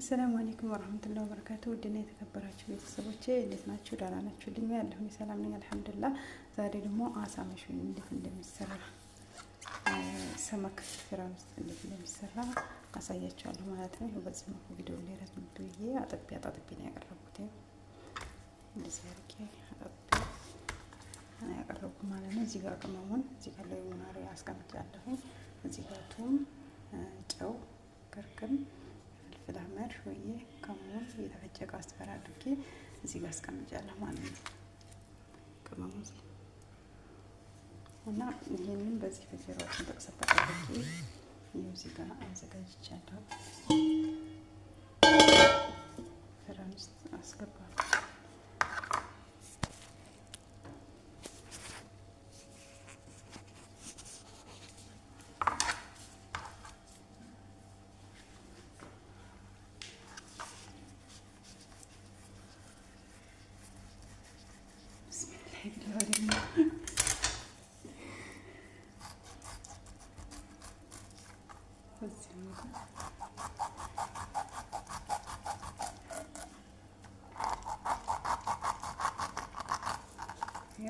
አሰላሙ አለይኩም ወራህመቱላሂ ወበረካቱ። ውድና የተከበራችሁ ቤተሰቦቼ እንዴት ናችሁ? ደህና ናችሁልኝ? ያለሁኝ ሰላም ነኝ አልሐምዱሊላህ። ዛሬ ደግሞ አሳ መሽዊ እንዴት እንደሚሰራ ሰመክ ፍራን ውስጥ እንዴት እንደሚሰራ አሳያችኋለሁ ማለት ነው። ይኸው በዚህ መልኩ ቪዲዮ ላይ ረዝም ብዬ አጥቤ ነው ያቀረብኩት። እንደዚህ አድርጌ አጥቤ ነው ያቀረብኩት ማለት ነው። እዚህ ጋር ቅመሙን እዚህ ጋር ላይ ሙናሪ አስቀምጫለሁ። እዚህ ጋር ቱም፣ ጨው፣ ክርክም፣ ፍልፍል አህመር፣ ሾዬ፣ ከሙን የተፈጨ ካስፈራ አድርጌ እዚህ ጋር አስቀምጫለሁ ማለት ነው። ቅመሙን እና ይሄንን በዚህ ፈጀራውን ተቀሰቀሰ አድርጌ እዚህ ጋር አዘጋጅቻለሁ። ፍራን ውስጥ አስገባለሁ።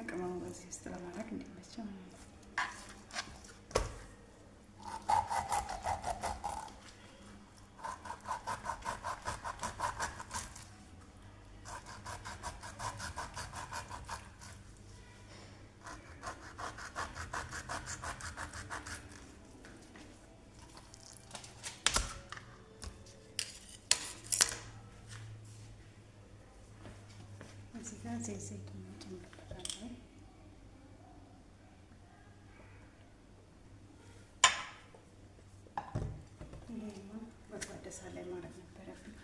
ቅመሙ በዚህ ውስጥ ለማድረግ እንዲመቸው እዚህ ጋር ዘይት ጨምርበታለሁ። በጓደሳ ላይ ማለት ነበረብኝ።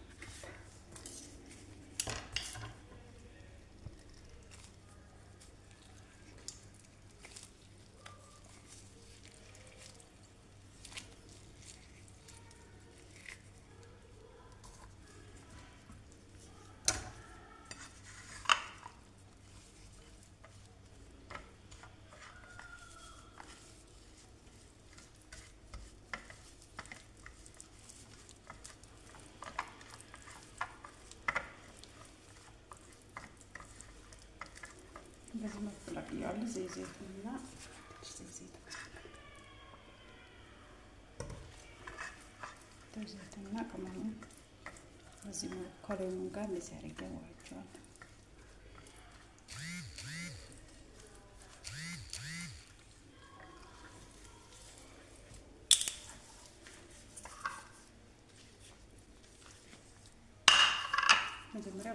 በዚህ መልኩ ላቅያለሁ። ዘይቱንና ዘይቱንና ቅመሙን በዚህ መልኩ ከሎሚው ጋር እንደዚህ አድርጌ አዋህዳቸዋለሁ። መጀመሪያ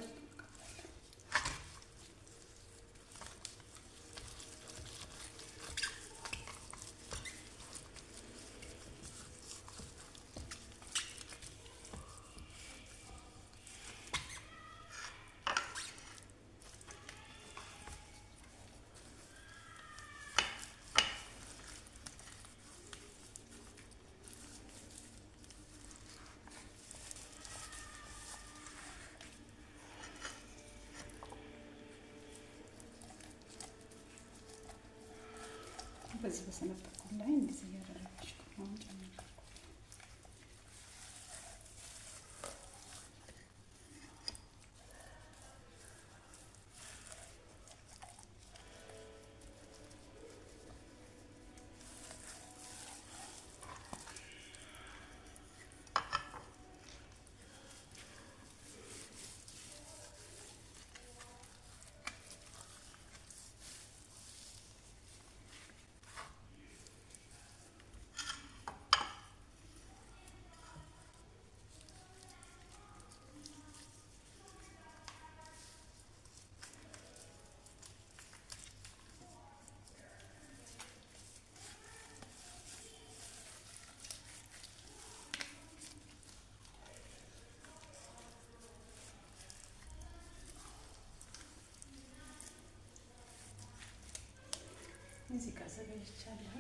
በዚህ በሰነጠቁት ላይ እንደዚህ እያደረጋችሁ ነው ጨምሩ። እዚህ ጋር አዘጋጅቻለሁ።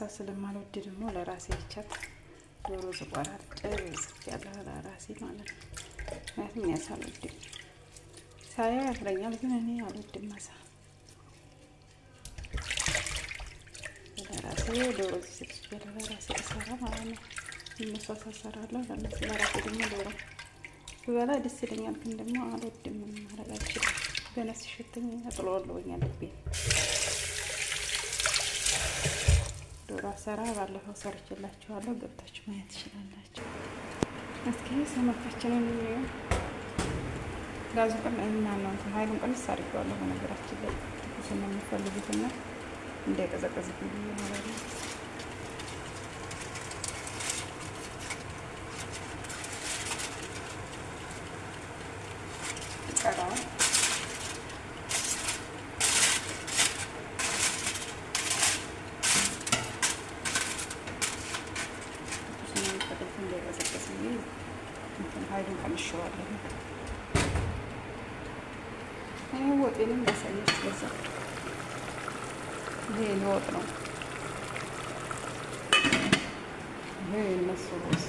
ማሳ ስለማልወድ ደግሞ ለራሴ ብቻ ዶሮ ዝቆራርጬ ጽፌያለሁ ለራሴ ማለት ነው። ምክንያቱም እኔ አሳ አልወድም። ሳያ ያፍረኛል፣ ግን እኔ አልወድም አሳ። ለራሴ ዶሮ ጽፌ ለራሴ እሰራ ማለት ነው። እነሱ አሳሰራለሁ ለእነሱ፣ ለራሴ ደግሞ ዶሮ ብበላ ደስ ይለኛል። ግን ደግሞ አልወድም፣ ማድረግ አልችልም። ገና ሲሸተኝ ጥሎልኛል ልቤ። ዶሮ አሰራር ባለፈው ሰርቼላችኋለሁ፣ ገብታችሁ ማየት ትችላላችሁ። እስኪ ሰመካችንን ጋዙ ቀን ማነው ኃይሉን ቀንስ አድርጌዋለሁ። በነገራችን ላይ ትኩስ ነው የሚፈልጉትና እንዳይቀዘቀዝብኝ ብዬ ማለት ነው። ይቀራል ኃይሉን ቀንሼዋለሁ። ይሄ ወጤንም ባሳየች በዛ ይሄ ወጥ ነው። ይሄ እነሱ ሩዝ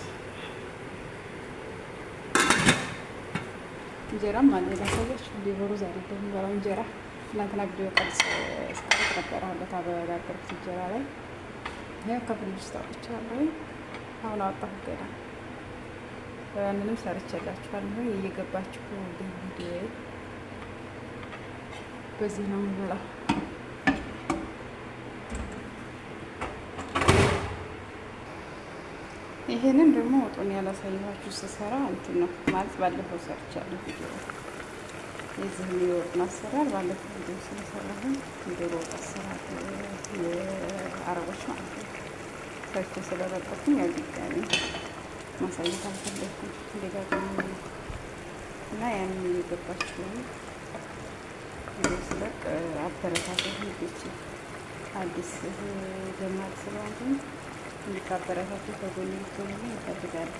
እንጀራም አለ ባሳየች። እንዲህ ሩዝ አይደለም የሚበላው እንጀራ። ትናንትና ቪዲዮ ቀርጽ ነበር አለ ታበጋገርኩት እንጀራ ላይ ይሄ ከፍሪጅ ውስጥ አውጥቻለሁ። አሁን አወጣሁ ገና። ያንንም ሰርቼላችኋለሁ። እየገባችሁ ቪዲዮ በዚህ ነው የምበላው። ይሄንን ደግሞ ወጡን ያላሳየኋችሁ ስሰራ እንትን ነው ማለት ባለፈው ሰርቻለሁ ቪዲዮ። የዚህ የወጡን አሰራር ባለፈው ቪዲዮ ስለሰራሁኝ ዶሮ ወጥ አሰራር የአረቦች ማለት ነው ሰርቼ ስለለቀኩኝ ያው ድጋሚ ማሳየት አልፈለኩም እንደጋገሙ እና ያንን እየገባችሁ ስለቅ አበረታቶች ልጆች አዲስ ጀማሪ ስለሆንኩኝ እንዲታበረታቱ ከጎኔ ልትሆኑ ይፈልጋሉ።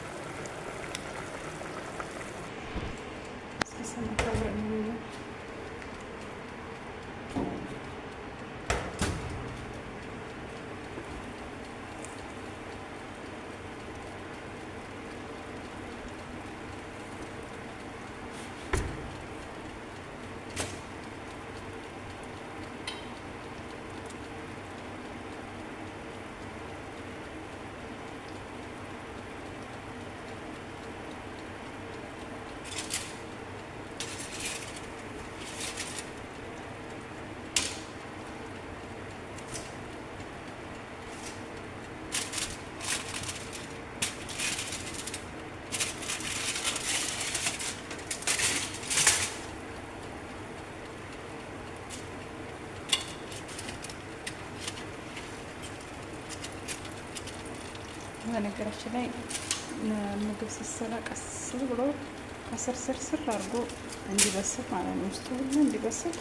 በነገራችን ላይ ምግብ ሲሰራ ቀስ ብሎ ከስር ስር አድርጎ እንዲበስል ማለት ነው። ውስጡ ሁሉ እንዲበስል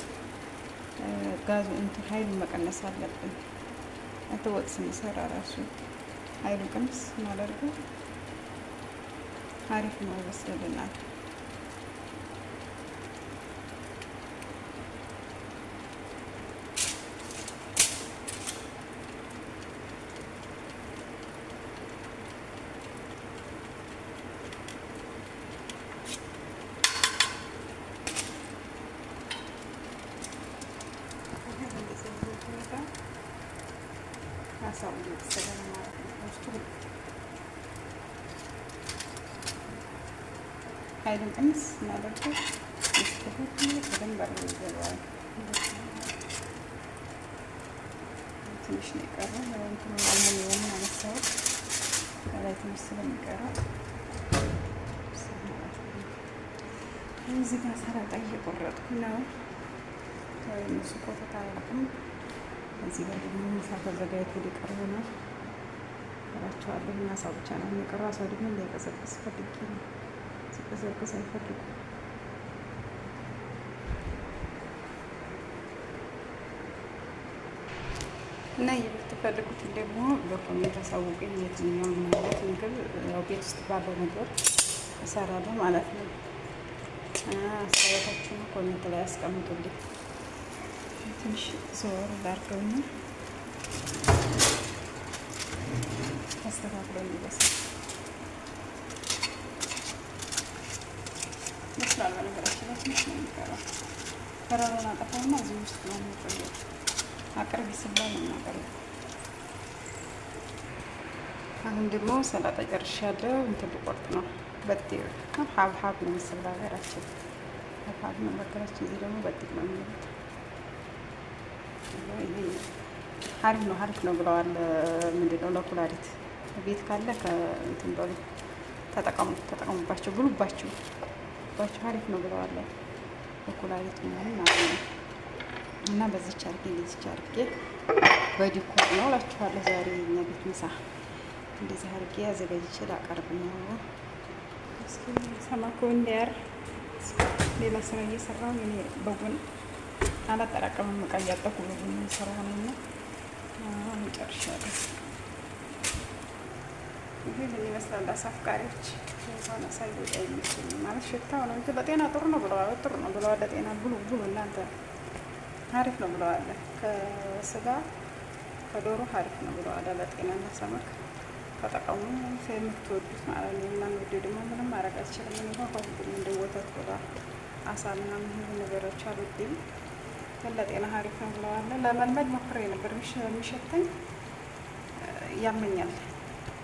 ጋዙ እንትን ኃይሉን መቀነስ አለብን። ወጥ ስንሰራ ራሱ ኃይሉን ቀንስ ማድረግ አሪፍ ነው፣ ይበስልልናል። አሳው እየተሰራ ማለት ነው። ውስጡ ኃይሉን ቀንስ እናደርገው። በደንብ አድርጎ ይገባዋል። ትንሽ ነው የቀረው። እንትኑ አልሙኒየም አነሳሁት ከላይ ትንሽ ስለሚቀረው እዚህ ጋር ሰላጣ እየቆረጥኩ ነው። እነሱ ቆረጣ አያውቁም። እዚህ ጋር ደግሞ ምሳ ተዘጋጅቶ ሊቀርብ ነው እላቸዋለሁ። እና ሰው ብቻ ነው የሚቀረው። ሰው ደግሞ እንዳይቀዘቅዝ ፈልጌ ነው። ሲቀዘቅዝ አይፈልጉም። እና የምትፈልጉትን ደግሞ በኮሜንት አሳውቁኝ። የትኛውም ማለት ምግብ ያው ቤት ውስጥ ባለው ነገር እሰራለሁ ማለት ነው። አስተያየታችሁን ኮሜንት ላይ አስቀምጡልኝ። ትንሽ ዞር ላድርገውና ተስተካክሎ የሚበስል ይመስላል። በነገራችን ላይ ትንሽ ነው የሚቀረው። ከረሩን አጠፋውና እዚህ ውስጥ ነው የሚቆየው። አቅርቢ ስባል ነው የማቀርበው። አሁን ደግሞ ሰላጣ ጨርሻለሁ። እንትን ልቆርጥ ነው። በጤር ሀብሀብ ነው የሚመስል በሀገራችን ሀብሀብ ነው በሀገራችን። እዚህ ደግሞ በጤር ነው የሚሉት። ይሄ ሀሪፍ ነው ብለዋል። ምንድን ነው ለኩላሊት ቤት ካለ ከእንትን በሉ ተጠቀሙባቸው፣ ብሉባቸው ሀሪፍ ነው ብለዋል ለኩላሊት ምናምን ማለት ነው። እና በዚች አድርጌ በዲኮር ነው እላችኋለሁ። ዛሬ የኛ ቤት ምሳ እንደዚህ አድርጌ አዘጋጅቼ ላቀርብ ነው። እስኪ ሰማኮ እንዲያር ሌላ ስራ እየሰራሁ እኔ በጎን አላጠራቀምም። እቃ እያጠኩ በጎን እየሰራሁ ነው እና አሁን ጨርሻለሁ። ይሄ ምን ይመስላል? አሳፍቃሪዎች የሆነ ሳይወጣ የሚችል ማለት ሽታው ነው እንጂ ለጤና ጥሩ ነው ብለዋል። ለጤና ብሉ እናንተ አሪፍ ነው ብለዋል። ከስጋ ከዶሮ አሪፍ ነው ብለዋል። ለጤና እና ሰመክ ተጠቀሙ የምትወዱት ማለት ነው። እና ወደ ደግሞ ምንም ማድረግ አልችልም። እኔ ሁሉም እንደ ወተት ብላ አሳ ምናምን ነገሮች አልወድም፣ ግን ለጤና አሪፍ ነው ብለዋል። ለመልመድ ሞክሬ ነበር። የሚሸተኝ ያመኛል፣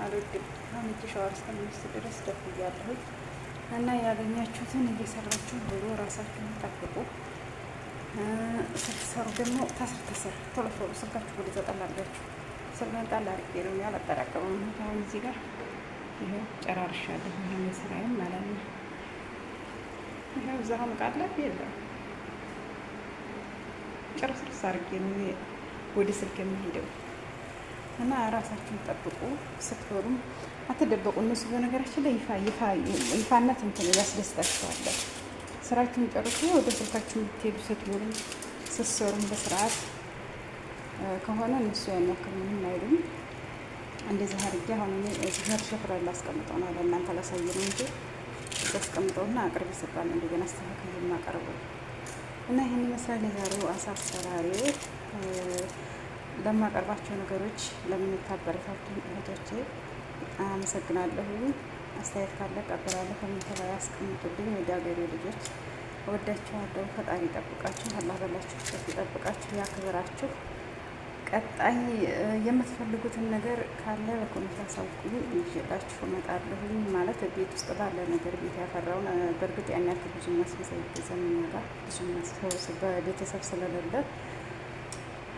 አልወድም። አሁን እጅ ሸዋር እስከምወስድ ድረስ ደፍያለሁ። እና ያገኛችሁትን እየሰራችሁ ብሎ ራሳችሁን ጠብቁ። ስትሰሩ ደግሞ ተስር ቶሎ ስልካችሁ ወደ ተጠላላችሁ ስልካን ጣል አድርጌ ነው ያላጠራቀመው። አሁን እዚህ ጋር ይሄው ጨራርሻለሁ። ይሄን ስራዬን ማለት ነው። ይሄው እዛው መቃለ የለም ጨርስ አድርጌ ነው ወደ ስልክ የሚሄደው። እና ራሳችሁን ጠብቁ። ስትበሉም አትደበቁ። እነሱ በነገራችን ላይ ይፋነት እንትን ያስደስታችኋል። ስራችሁን ጨርሱ ወደ ስልካችሁ የምትሄዱ ስትበሉም ስትሰሩም በስርዓት ከሆነ እነሱ ያን ያክል ምንም አይሉም። እንደዚህ አድርጌ አሁን እኔ እዚህ ሸፍራ ላስቀምጠው ነው ለእናንተ ላሳየ ነው እንጂ አስቀምጠውና አቅርቢ ሲባል እንደገና አስተካክዬ የማቀርበው እና ይህን ይመስላል የዛሬው አሳ አሰራሪ። ለማቀርባቸው ነገሮች ለምታበረታቱ እህቶቼ አመሰግናለሁ። አስተያየት ካለ እቀበላለሁ። ኮሜንት ላይ አስቀምጡልኝ። ወደ ሀገሬ ልጆች እወዳችኋለሁ። ፈጣሪ ይጠብቃችሁ፣ አላህ በላችሁበት ይጠብቃችሁ፣ ያክብራችሁ። ቀጣይ የምትፈልጉትን ነገር ካለ በኮሜንት አሳውቁኝ፣ ይዤላችሁ እመጣለሁ። ማለት ቤት ውስጥ ባለ ነገር ቤት ያፈራውን በእርግጥ ያን ያክል ብዙ ማስበሳ ይገዛም ይመጣል ብዙ ማስበሳ በቤተሰብ ስለሌለ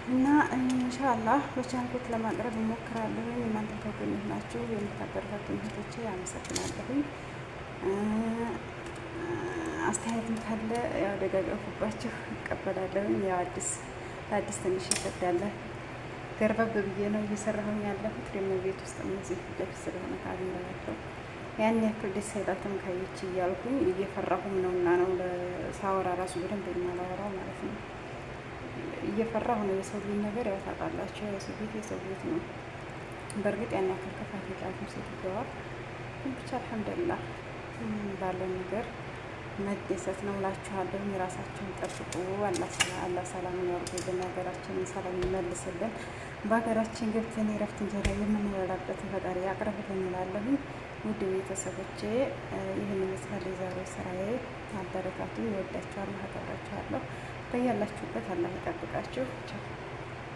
እና ኢንሻአላህ በቻልኩት ለማቅረብ እሞክራለሁ። እናንተ ከጎኔ ናችሁ የምታበረታቱኝ እህቶቼ አመሰግናለሁ። አስተያየትም ካለ ያው ደጋገፉባችሁ እቀበላለሁ። ያው አዲስ ትንሽ ይከብዳል። ገርበብ ብዬ ነው እየሰራሁኝ ያለሁት። ደግሞ ቤት ውስጥ እነዚህ ለፊት ስለሆነ ካገኘኋቸው ያን ያክል ደስ አይላትም ካየች እያልኩኝ እየፈራሁም ነው እና ነው ለሳወራ ራሱ በደንብ የማላወራው ማለት ነው። እየፈራሁ ነው። የሰው ልጅ ነገር ያው ታውቃላችሁ፣ የሰው ቤት ነው። በእርግጥ ያን ያክል ከፋት የጫቱም ሴት ይገባል። ግን ብቻ አልሐምዱሊላህ ባለን ነገር መደሰት ነው እላችኋለሁ። የራሳቸውን ጠብቁ። አላህ ሰላሙን ያርግልን፣ ሀገራችንን ሰላም ይመልስልን። በሀገራችን ገብተን የረፍት እንጀራ የምንበላበት ፈጣሪ ያቅርብልን እላለሁ። ውድ ቤተሰቦቼ ይህን ይመስላል የዛሬው ስራዬ። አበረታቱኝ። እወዳችኋለሁ፣ አከብራችኋለሁ። በያላችሁበት አላህ ይጠብቃችሁ።